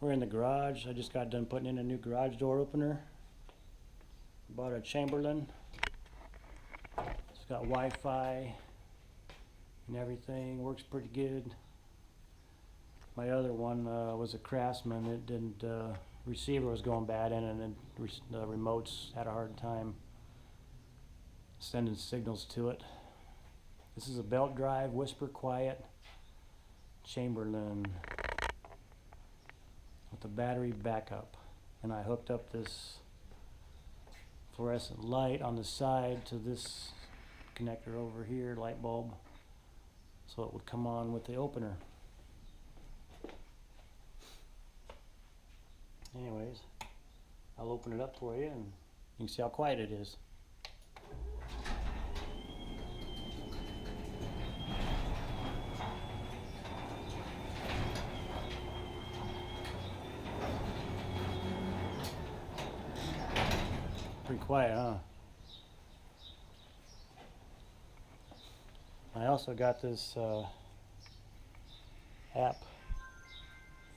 We're in the garage. I just got done putting in a new garage door opener. Bought a Chamberlain. It's got Wi-Fi and everything. Works pretty good. My other one was a Craftsman. It didn't. Receiver was going bad in it, and then the remotes had a hard time sending signals to it. This is a belt drive, whisper quiet Chamberlain with a battery backup, and I hooked up this fluorescent light on the side to this connector over here, light bulb, so it would come on with the opener. Anyways, I'll open it up for you and you can see how quiet it is. Pretty quiet, huh? I also got this app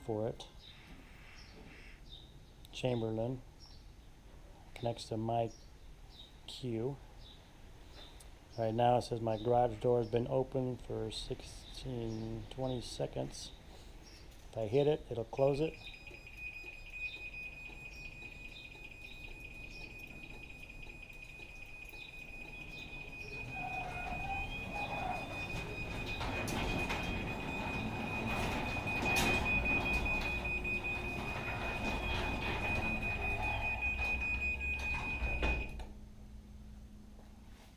for it. Chamberlain. Connects to MyQ. Right now it says my garage door has been open for 20 seconds. If I hit it, it'll close it.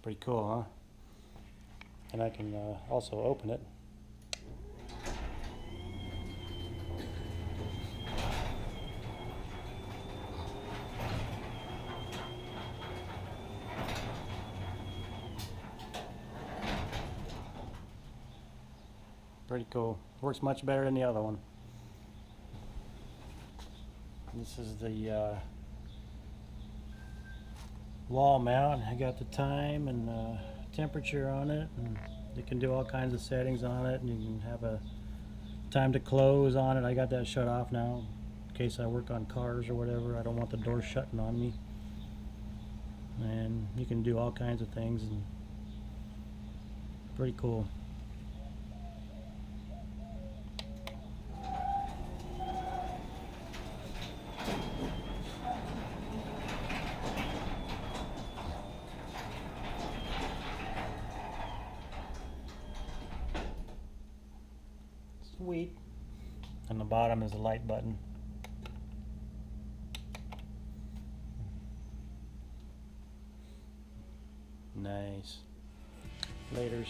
Pretty cool, huh? And I can also open it. Pretty cool. Works much better than the other one. This is the wall mount. I got the time and temperature on it, and you can do all kinds of settings on it, and you can have a time to close on it. I got that shut off now in case I work on cars or whatever. I don't want the door shutting on me. And you can do all kinds of things, and pretty cool. Sweet. On the bottom is a light button. Nice. Laters.